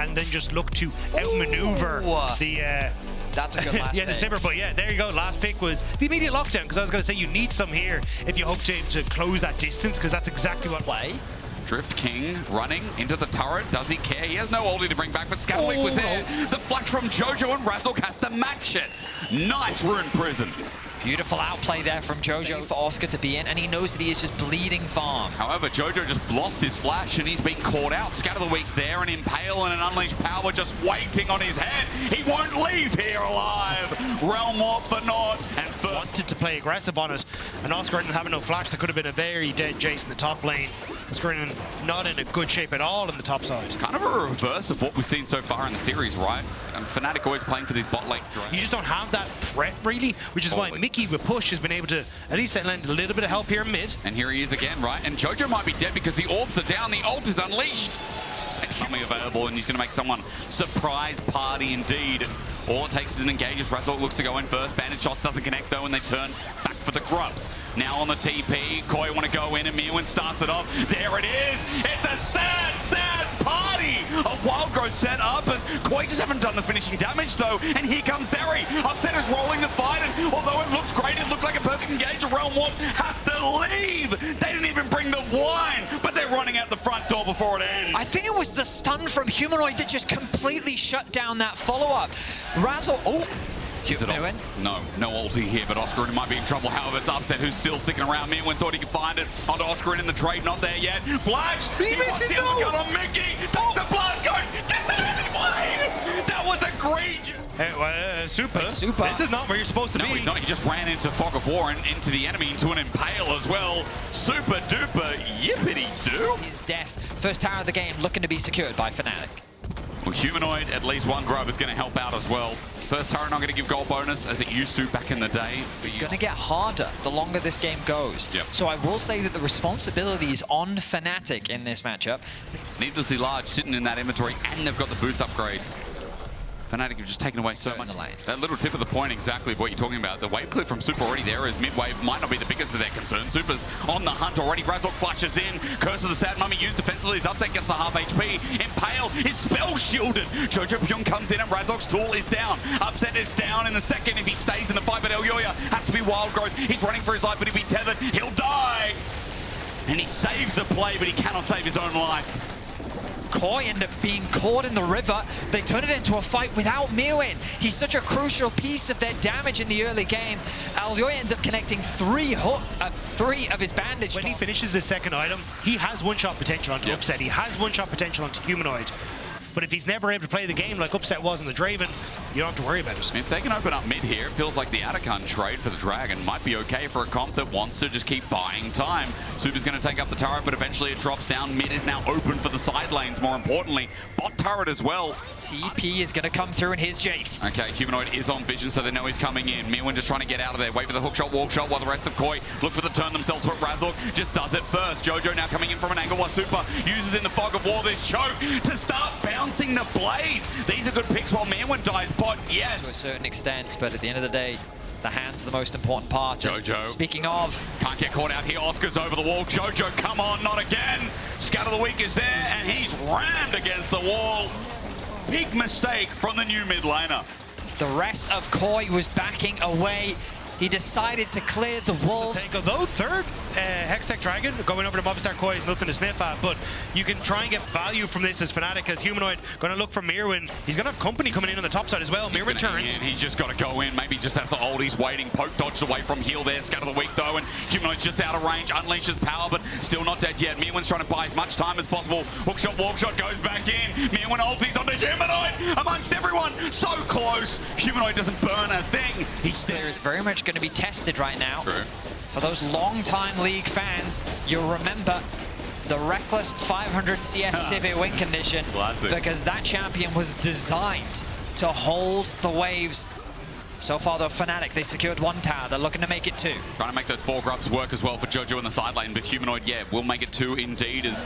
and then just look to outmaneuver the... That's a good last pick. The Simmer, but yeah, there you go. Last pick was the immediate lockdown, because I was going to say you need some here if you hope to close that distance, because that's exactly what... Play. Drift King running into the turret. Does he care? He has no ulti to bring back, but skirmishes was there. The flash from Jojo, and Razork has to match it. Nice Rune Prison. Beautiful outplay there from Jojo for Oscar to be in, and he knows that he is just bleeding farm. However, Jojo just lost his flash, and he's been caught out. Scatter the Weak there, and Impale and an Unleashed Power just waiting on his head. He won't leave here alive. Realm Warp for naught, and wanted to play aggressive on it, and Oscar didn't have no flash. That could have been a very dead Jace in the top lane. Oscar not in a good shape at all in the top side. Kind of a reverse of what we've seen so far in the series, right? And Fnatic always playing for these bot lane drags. You just don't have that threat, really, which is why Mickey with push has been able to at least lend a little bit of help here in mid. And here he is again, right? And Jojo might be dead because the orbs are down, the ult is unleashed. And coming available, and he's going to make someone surprise party indeed. All it takes is an engage as Razork looks to go in first. Bandit shots doesn't connect though, and they turn back for the grubs. Now on the TP, Koi want to go in, and Mirwin starts it off. There it is! It's a sad, sad party! A Wild Growth set up as Koi just haven't done the finishing damage though, and here comes Zeri. Upset is rolling the fight, and although it looks great, it looked like a perfect engage, a Realm Warp has to leave! They didn't even bring the wine, but they're running out the front door before it ends. I think it was the stun from Humanoid that just completely shut down that follow-up. Razzle, No ulti here, but Oscar might be in trouble. However, it's Upset who's still sticking around. Mirwin thought he could find it. Onto Oscar in the trade, not there yet. Flash! He misses it! Got on Mickey! Takes the blast code! Gets it anyway! That was egregious! Hey, Super. This is not where you're supposed to be. No, he's not. He just ran into Fog of War and into the enemy, into an Impale as well. Super duper yippity-doo. His death. First tower of the game looking to be secured by Fnatic. Well, Humanoid, at least one grub is going to help out as well. First turret not going to give gold bonus as it used to back in the day. It's going to get harder the longer this game goes. Yep. So I will say that the responsibility is on Fnatic in this matchup. Needlessly large sitting in that inventory, and they've got the boots upgrade. Fnatic have just taken away so much. That little tip of the point, exactly what you're talking about. The wave clip from Super already there is mid-wave might not be the biggest of their concerns. Super's on the hunt already. Razork flashes in. Curse of the Sad Mummy used defensively. His Upset gets the half HP. Impale is spell shielded. Jojo Pyong comes in and Razork's tool is down. Upset is down in the second if he stays in the fight, but Elyoya has to be Wild Growth. He's running for his life, but if he's tethered, he'll die. And he saves a play, but he cannot save his own life. Koi end up being caught in the river. They turn it into a fight without Mirwin. He's such a crucial piece of their damage in the early game. Elyoya ends up connecting three of his bandage. When he finishes the second item, he has one-shot potential onto Upset. He has one-shot potential onto Humanoid. But if he's never able to play the game like Upset was in the Draven, you don't have to worry about it. If they can open up mid here, it feels like the Atacon trade for the Dragon might be okay for a comp that wants to just keep buying time. Super's going to take up the turret, but eventually it drops down. Mid is now open for the side lanes, more importantly. Bot turret as well. TP is going to come through in his Jace. Okay, Humanoid is on vision, so they know he's coming in. Mirwin just trying to get out of there. Wait for the hook shot, walk shot, while the rest of Koi look for the turn themselves, but Razork just does it first. Jojo now coming in from an angle while Super uses in the Fog of War this choke to start bouncing the blade. These are good picks while Mirwin dies bot, yes. To a certain extent, but at the end of the day, the hand's the most important part. Jojo. And speaking of... Can't get caught out here. Oscar's over the wall. Jojo, come on, not again. Scatter the Weak is there, and he's rammed against the wall. Big mistake from the new mid laner. The rest of Koi was backing away. He decided to clear the walls. Though third Hextech Dragon going over to Movistar Koi is nothing to sniff at, but you can try and get value from this as Fnatic, as Humanoid going to look for Mirwin. He's going to have company coming in on the top side as well. Mirwin turns. He's just got to go in. Maybe just has to hold. He's waiting. Poke dodged away from heal there. Scatter the Weak though, and Humanoid's just out of range. Unleashes power, but still not dead yet. Mirwin's trying to buy as much time as possible. Hookshot, walk shot goes back in. Mirwin ultis onto Humanoid amongst everyone. So close. Humanoid doesn't burn a thing. There is very much going to be tested right now. True. For those long-time League fans, you'll remember the reckless 500 CS Civi win condition. Classic. Because that champion was designed to hold the waves. So far, though, Fnatic, they secured one tower. They're looking to make it two. Trying to make those 4 grubs work as well for Jojo in the side lane, but Humanoid, yeah, will make it 2 indeed, as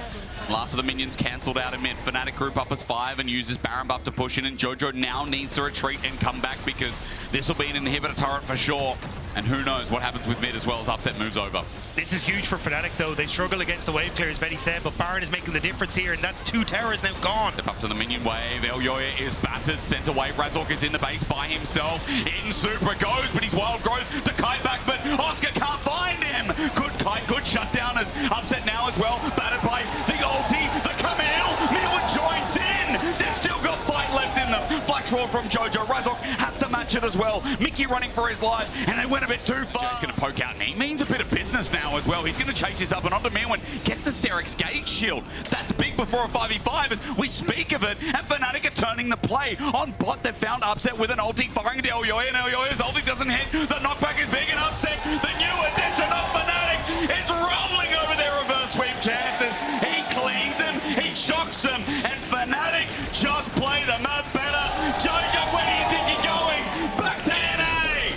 last of the minions cancelled out in mid. Fnatic group up as 5 and uses Baron buff to push in, and Jojo now needs to retreat and come back because this will be an inhibitor turret for sure. And who knows what happens with mid as well as Upset moves over. This is huge for Fnatic, though. They struggle against the wave clear, as Benny said, but Baron is making the difference here, and that's 2 towers now gone. Step up to the minion wave. Elyoya is battered. Center wave. Razork is in the base by himself. In super goes, but he's wild growth to kite back, but Oscar can't find him. Good kite, good shutdown as Upset now as well. Battered by the ulti, the Camille. Mila joins in. They've still got fight left in them. Flash roar from Jojo. Razork has to match it as well. Mickey running for his life, and they went a bit too far. Jay's going to poke out, and he means a bit of business now as well. He's going to chase this up and onto Mirwin. Gets the Sterix Gauge shield. That's big before a 5v5 as we speak of it, and Fnatic are turning the play. On bot, they've found Upset with an ulti firing to Elyoya, and Elyoya's ulti doesn't hit. The knockback is big, and Upset, the new addition of Fnatic, is rolling over their reverse sweep chances. He cleans him, he shocks him, and Fnatic just play the map better. Jojo, where do you think you're going? Back to NA!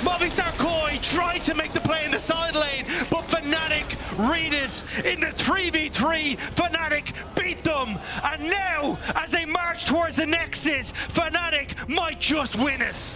Movistar KazaLoLLCShighlights tried to make the play in the side lane, but Fnatic read it in the 3v3. Fnatic beat them, and now, as they march towards the Nexus, Fnatic might just win it.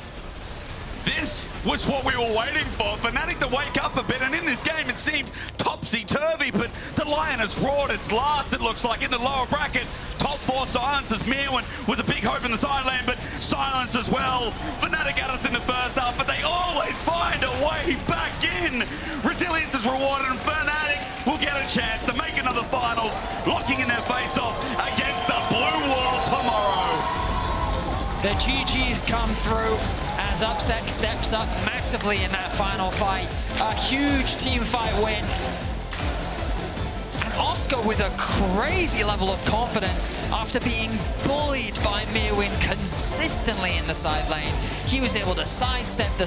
This was what we were waiting for. Fnatic to wake up a bit, and in this game it seemed topsy-turvy, but the Lion has roared its last, it looks like, in the lower bracket. Top 4 silences. Mirwin was a big hope in the side lane, but silenced as well. Fnatic at us in the first half, but they always find a way back in. Resilience is rewarded, and Fnatic will get a chance to make another finals, locking in their face-off against the Blue Wall tomorrow. The GGs come through as Upset steps up massively in that final fight. A huge team fight win. And Oscar with a crazy level of confidence after being bullied by Mirwin consistently in the side lane. He was able to sidestep the